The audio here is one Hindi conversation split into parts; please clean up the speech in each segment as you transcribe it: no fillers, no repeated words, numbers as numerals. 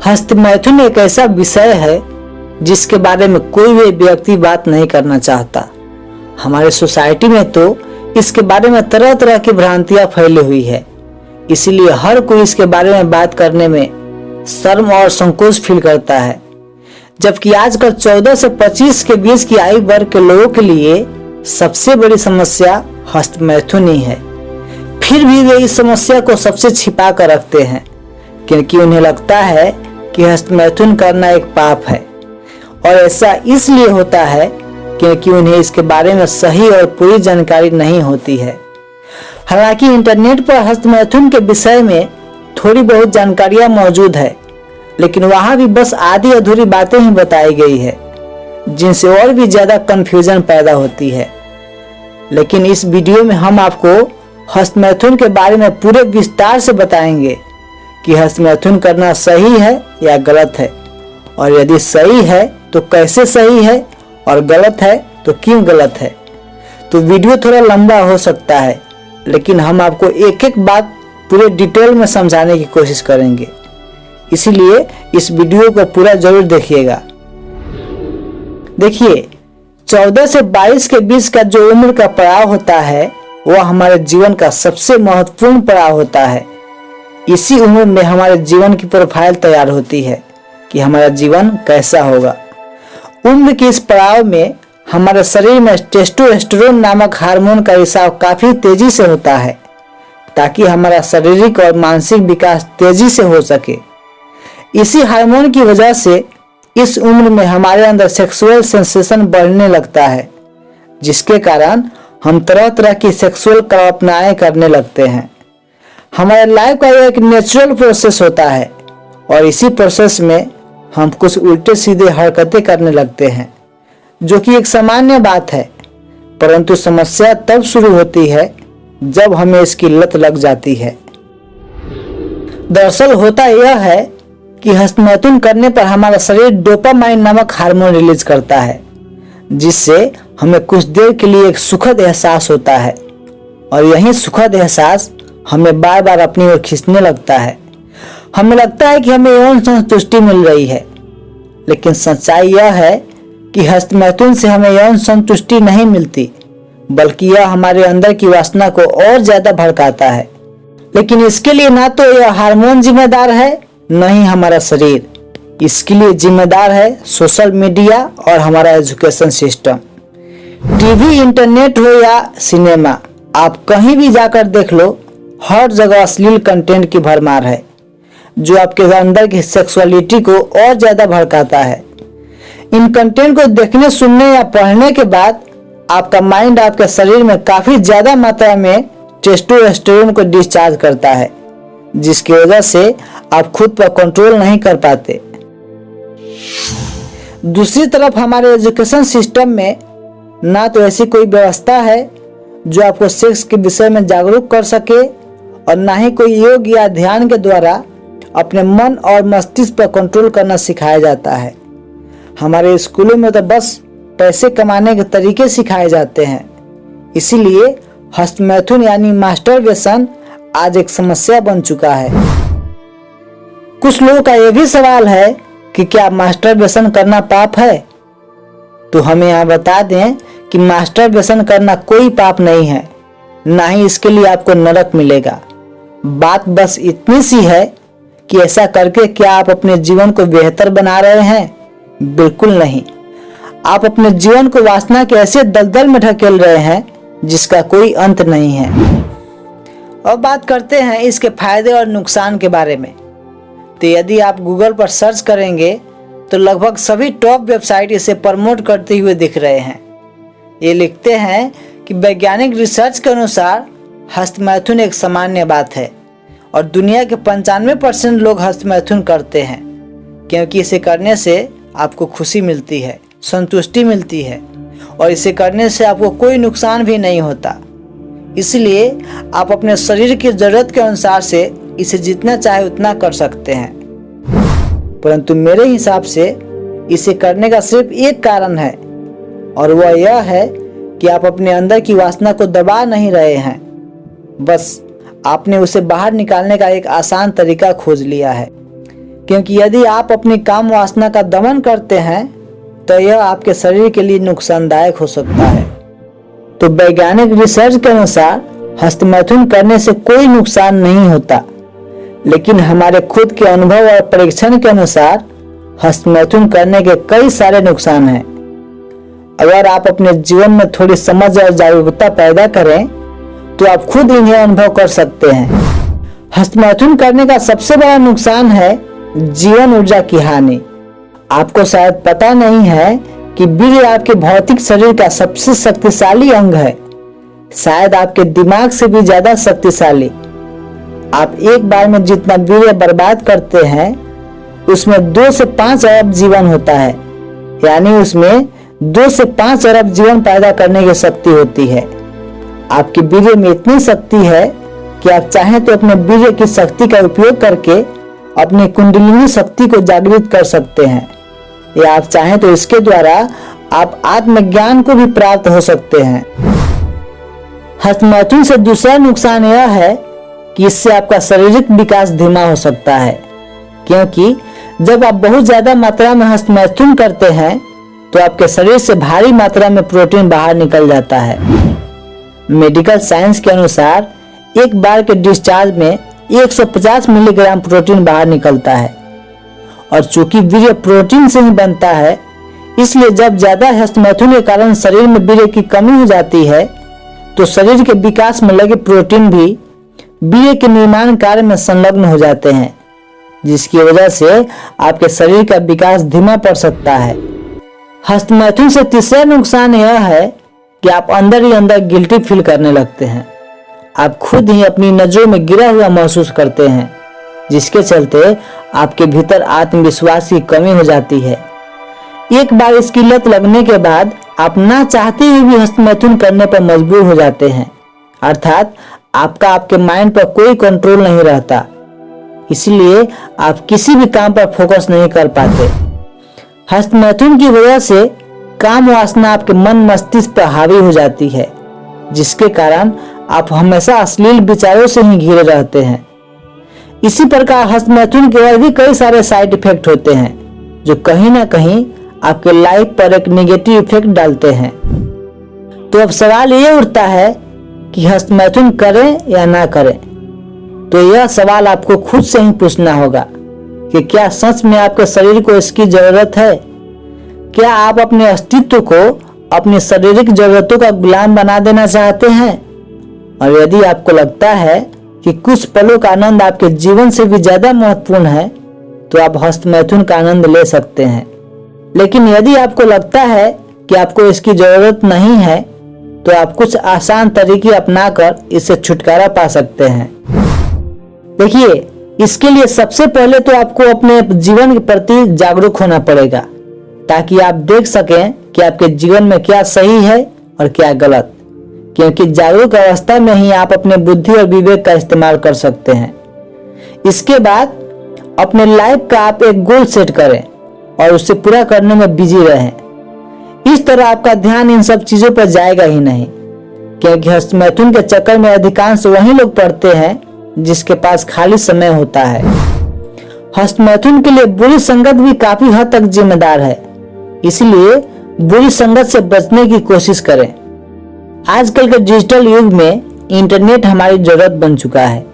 हस्तमैथुन एक ऐसा विषय है जिसके बारे में कोई भी व्यक्ति बात नहीं करना चाहता। हमारे सोसाइटी में तो इसके बारे में तरह तरह की भ्रांतियां फैली हुई है, इसीलिए हर कोई इसके बारे में बात करने में शर्म और संकोच फील करता है। जबकि आजकल 14 से 25 के बीच की आयु वर्ग के लोगों के लिए सबसे बड़ी समस्या हस्तमैथुन ही है। फिर भी वे इस समस्या को सबसे छिपा कर रखते हैं, क्योंकि उन्हें लगता है कि हस्तमैथुन करना एक पाप है। और ऐसा इसलिए होता है क्योंकि उन्हें इसके बारे में सही और पूरी जानकारी नहीं होती है। हालांकि इंटरनेट पर हस्तमैथुन के विषय में थोड़ी बहुत जानकारियां मौजूद है, लेकिन वहां भी बस आधी अधूरी बातें ही बताई गई है, जिनसे और भी ज्यादा कंफ्यूजन पैदा होती है। लेकिन इस वीडियो में हम आपको हस्तमैथुन के बारे में पूरे विस्तार से बताएंगे कि हस्तमैथुन करना सही है या गलत है, और यदि सही है तो कैसे सही है और गलत है तो क्यों गलत है। तो वीडियो थोड़ा लंबा हो सकता है, लेकिन हम आपको एक एक बात पूरे डिटेल में समझाने की कोशिश करेंगे, इसीलिए इस वीडियो को पूरा जरूर देखिएगा। देखिए, 14 से 22 के बीच का जो उम्र का पड़ाव होता है वह हमारे जीवन का सबसे महत्वपूर्ण पड़ाव होता है। इसी उम्र में हमारे जीवन की प्रोफाइल तैयार होती है कि हमारा जीवन कैसा होगा। उम्र के इस पड़ाव में हमारे शरीर में टेस्टोस्टेरोन नामक हार्मोन का रिसाव काफी तेजी से होता है, ताकि हमारा शारीरिक और मानसिक विकास तेजी से हो सके। इसी हार्मोन की वजह से इस उम्र में हमारे अंदर सेक्सुअल सेंसेशन बढ़ने लगता है, जिसके कारण हम तरह तरह की सेक्सुअल कल्पनाएं करने लगते हैं। हमारे लाइफ का यह एक नेचुरल प्रोसेस होता है, और इसी प्रोसेस में हम कुछ उल्टे सीधे हरकतें करने लगते हैं, जो कि एक सामान्य बात है। परंतु समस्या तब शुरू होती है जब हमें इसकी लत लग जाती है। दरअसल होता यह है कि हस्तमैथुन करने पर हमारा शरीर डोपामाइन नामक हार्मोन रिलीज करता है, जिससे हमें कुछ देर के लिए एक सुखद एहसास होता है, और यही सुखद एहसास हमें बार बार अपनी ओर खींचने लगता है। हमें लगता है कि हमें यौन संतुष्टि मिल रही है, लेकिन सच्चाई यह है कि हस्तमैथुन से हमें यौन संतुष्टि नहीं मिलती, बल्कि यह हमारे अंदर की वासना को और ज्यादा भड़काता है। लेकिन इसके लिए ना तो यह हार्मोन जिम्मेदार है, न ही हमारा शरीर। इसके लिए जिम्मेदार है सोशल मीडिया और हमारा एजुकेशन सिस्टम। टीवी, इंटरनेट हो या सिनेमा, आप कहीं भी जाकर देख लो, हर जगह अश्लील कंटेंट की भरमार है, जो आपके अंदर की सेक्सुअलिटी को और ज्यादा भड़काता है। इन कंटेंट को देखने, सुनने या पढ़ने के बाद आपका माइंड आपके शरीर में काफी ज्यादा मात्रा में टेस्टोस्टेरोन को डिस्चार्ज करता है, जिसकी वजह से आप खुद पर कंट्रोल नहीं कर पाते। दूसरी तरफ हमारे एजुकेशन सिस्टम में ना तो ऐसी कोई व्यवस्था है जो आपको सेक्स के विषय में जागरूक कर सके, और ना ही कोई योग या ध्यान के द्वारा अपने मन और मस्तिष्क पर कंट्रोल करना सिखाया जाता है। हमारे स्कूलों में तो बस पैसे कमाने के तरीके सिखाए जाते हैं। इसीलिए हस्तमैथुन यानी मास्टरबेशन आज एक समस्या बन चुका है। कुछ लोगों का यह भी सवाल है कि क्या मास्टरबेशन करना पाप है? तो हमें यहाँ बता दें कि मास्टरबेशन करना कोई पाप नहीं है, ना ही इसके लिए आपको नरक मिलेगा। बात बस इतनी सी है कि ऐसा करके क्या आप अपने जीवन को बेहतर बना रहे हैं? बिल्कुल नहीं। आप अपने जीवन को वासना के ऐसे दलदल में ढकेल रहे हैं जिसका कोई अंत नहीं है। अब बात करते हैं इसके फायदे और नुकसान के बारे में। तो यदि आप गूगल पर सर्च करेंगे तो लगभग सभी टॉप वेबसाइट इसे प्रमोट करते हुए दिख रहे हैं। ये लिखते हैं कि वैज्ञानिक रिसर्च के अनुसार हस्तमैथुन एक सामान्य बात है, और दुनिया के 95% लोग हस्तमैथुन करते हैं, क्योंकि इसे करने से आपको खुशी मिलती है, संतुष्टि मिलती है, और इसे करने से आपको कोई नुकसान भी नहीं होता। इसलिए आप अपने शरीर की जरूरत के अनुसार से इसे जितना चाहे उतना कर सकते हैं। परंतु मेरे हिसाब से इसे करने का सिर्फ एक कारण है, और वह यह है कि आप अपने अंदर की वासना को दबा नहीं रहे हैं, बस आपने उसे बाहर निकालने का एक आसान तरीका खोज लिया है। क्योंकि यदि आप अपनी काम वासना का दमन करते हैं तो यह आपके शरीर के लिए नुकसानदायक हो सकता है। तो वैज्ञानिक रिसर्च के अनुसार हस्तमैथुन करने से कोई नुकसान नहीं होता, लेकिन हमारे खुद के अनुभव और परीक्षण के अनुसार हस्तमैथुन करने के कई सारे नुकसान हैं। अगर आप अपने जीवन में थोड़ी समझ और जागरूकता पैदा करें तो आप खुद इन्हें अनुभव कर सकते हैं। हस्तमैथुन करने का सबसे बड़ा नुकसान है जीवन ऊर्जा की हानि। आपको शायद पता नहीं है कि वीर्य आपके भौतिक शरीर का सबसे शक्तिशाली अंग है, शायद आपके दिमाग से भी ज्यादा शक्तिशाली। आप एक बार में जितना वीर्य बर्बाद करते हैं उसमें 2 से 5 अरब जीवन होता है, यानी उसमें 2 से 5 अरब जीवन पैदा करने की शक्ति होती है। आपके वीर्य में इतनी शक्ति है कि आप चाहें तो अपने वीर्य की शक्ति का उपयोग करके अपनी कुंडलिनी शक्ति को जागृत कर सकते हैं, या आप चाहें तो इसके द्वारा आप आत्मज्ञान को भी प्राप्त हो सकते हैं। हस्तमैथुन से दूसरा नुकसान यह है कि इससे आपका शारीरिक विकास धीमा हो सकता है, क्योंकि जब आप बहुत ज्यादा मात्रा में हस्तमैथुन करते हैं तो आपके शरीर से भारी मात्रा में प्रोटीन बाहर निकल जाता है। मेडिकल साइंस के अनुसार एक बार के डिस्चार्ज में 150 मिलीग्राम प्रोटीन बाहर निकलता है, और चूंकि वीर्य प्रोटीन से ही बनता है, इसलिए जब ज्यादा हस्तमैथुन के कारण शरीर में वीर्य की कमी हो जाती है तो शरीर के विकास में लगे प्रोटीन भी वीर्य के निर्माण कार्य में संलग्न हो जाते हैं, जिसकी वजह से आपके शरीर का विकास धीमा पड़ सकता है। हस्तमैथुन से तीसरा नुकसान यह है कि आप अंदर ही अंदर गिल्टी फील करने लगते हैं। आप खुद ही अपनी नजरों में गिरा हुआ महसूस करते हैं, जिसके चलते आपके भीतर आत्मविश्वास की कमी हो जाती है। एक बार इसकी लत लगने के बाद आप ना चाहते हुए भी हस्तमैथुन करने पर मजबूर हो जाते हैं, अर्थात आपके माइंड पर कोई कंट्रोल नहीं रहता, इसलिए आप किसी भी काम पर फोकस नहीं कर पाते। हस्तमैथुन की वजह से काम वासना आपके मन मस्तिष्क पर हावी हो जाती है, जिसके कारण आप हमेशा अश्लील विचारों से ही घिरे रहते हैं। इसी प्रकार हस्तमैथुन के और भी कई सारे साइड इफेक्ट होते हैं जो कहीं ना कहीं आपके लाइफ पर एक नेगेटिव इफेक्ट डालते हैं। तो अब सवाल ये उठता है कि हस्तमैथुन करें या ना करें। तो यह सवाल आपको खुद से ही पूछना होगा कि क्या सच में आपके शरीर को इसकी जरूरत है? क्या आप अपने अस्तित्व को अपनी शारीरिक जरूरतों का गुलाम बना देना चाहते हैं? और यदि आपको लगता है कि कुछ पलों का आनंद आपके जीवन से भी ज्यादा महत्वपूर्ण है तो आप हस्तमैथुन का आनंद ले सकते हैं। लेकिन यदि आपको लगता है कि आपको इसकी जरूरत नहीं है तो आप कुछ आसान तरीके अपनाकर इससे छुटकारा पा सकते हैं। देखिए, इसके लिए सबसे पहले तो आपको अपने जीवन के प्रति जागरूक होना पड़ेगा, ताकि आप देख सकें कि आपके जीवन में क्या सही है और क्या गलत, क्योंकि जागरूक अवस्था में ही आप अपने बुद्धि और विवेक का इस्तेमाल कर सकते हैं। इसके बाद अपने लाइफ का आप एक गोल सेट करें और उसे पूरा करने में बिजी रहें। इस तरह आपका ध्यान इन सब चीजों पर जाएगा ही नहीं, क्योंकि हस्तमैथुन के चक्कर में अधिकांश वही लोग पड़ते हैं जिसके पास खाली समय होता है। हस्तमैथुन के लिए बुरी संगत भी काफी हद तक जिम्मेदार है, इसलिए बुरी संगत से बचने की कोशिश करें। आजकल के डिजिटल युग में इंटरनेट हमारी जरूरत बन चुका है,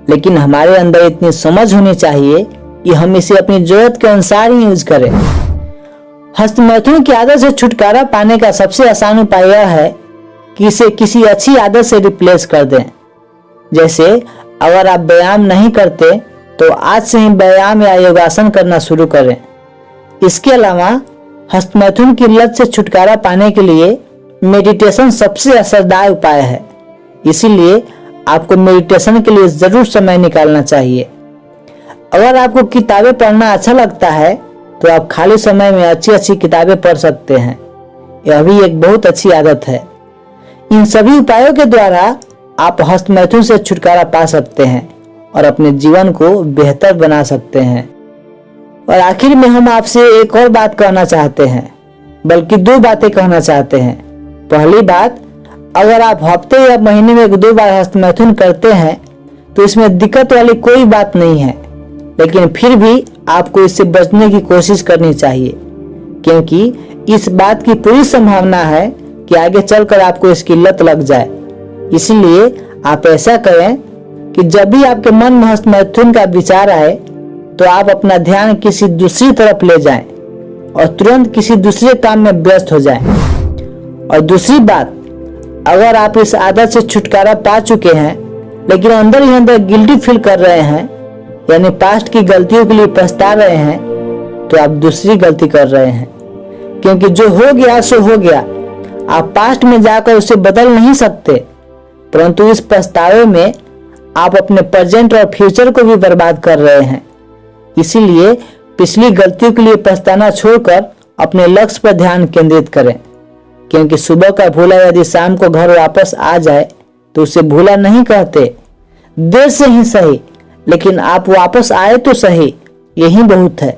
लेकिन हमारे अंदर इतनी समझ होनी चाहिए कि हम इसे अपनी जरूरत के अनुसार ही यूज करें। हस्तमैथुन की आदत से छुटकारा पाने का सबसे आसान उपाय यह है कि इसे किसी अच्छी आदत से रिप्लेस कर दें। जैसे अगर आप व्यायाम नहीं करते तो आज से ही व्यायाम या योगासन करना शुरू करें। इसके अलावा हस्तमैथुन की लत से छुटकारा पाने के लिए मेडिटेशन सबसे असरदार उपाय है, इसीलिए आपको मेडिटेशन के लिए जरूर समय निकालना चाहिए। अगर आपको किताबें पढ़ना अच्छा लगता है तो आप खाली समय में अच्छी अच्छी किताबें पढ़ सकते हैं, यह भी एक बहुत अच्छी आदत है। इन सभी उपायों के द्वारा आप हस्तमैथुन से छुटकारा पा सकते हैं और अपने जीवन को बेहतर बना सकते हैं। और आखिर में हम आपसे एक और बात कहना चाहते हैं, बल्कि 2 बातें कहना चाहते हैं। पहली बात, अगर आप हफ्ते या महीने में 1-2 बार हस्तमैथुन करते हैं तो इसमें दिक्कत वाली कोई बात नहीं है, लेकिन फिर भी आपको इससे बचने की कोशिश करनी चाहिए, क्योंकि इस बात की पूरी संभावना है कि आगे चलकर आपको इसकी लत लग जाए। इसलिए आप ऐसा करें कि जब भी आपके मन में हस्तमैथुन का विचार आए तो आप अपना ध्यान किसी दूसरी तरफ ले जाएं और तुरंत किसी दूसरे काम में व्यस्त हो जाएं। और दूसरी बात, अगर आप इस आदत से छुटकारा पा चुके हैं लेकिन अंदर ही अंदर गिल्टी फील कर रहे हैं, यानी पास्ट की गलतियों के लिए पछता रहे हैं, तो आप दूसरी गलती कर रहे हैं। क्योंकि जो हो गया सो हो गया, आप पास्ट में जाकर उसे बदल नहीं सकते, परंतु इस पछतावे में आप अपने प्रेजेंट और फ्यूचर को भी बर्बाद कर रहे हैं। इसीलिए पिछली गलतियों के लिए पछताना छोड़कर अपने लक्ष्य पर ध्यान केंद्रित करें, क्योंकि सुबह का भूला यदि शाम को घर वापस आ जाए तो उसे भूला नहीं कहते। देर से ही सही, लेकिन आप वापस आए तो सही, यही बहुत है।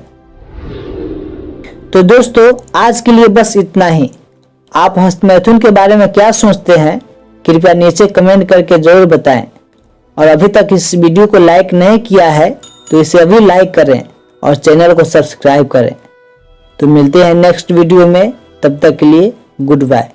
तो दोस्तों, आज के लिए बस इतना ही। आप हस्तमैथुन के बारे में क्या सोचते हैं, कृपया नीचे कमेंट करके जरूर बताएं। और अभी तक इस वीडियो को लाइक नहीं किया है तो इसे अभी लाइक करें और चैनल को सब्सक्राइब करें। तो मिलते हैं नेक्स्ट वीडियो में, तब तक के लिए गुड बाय।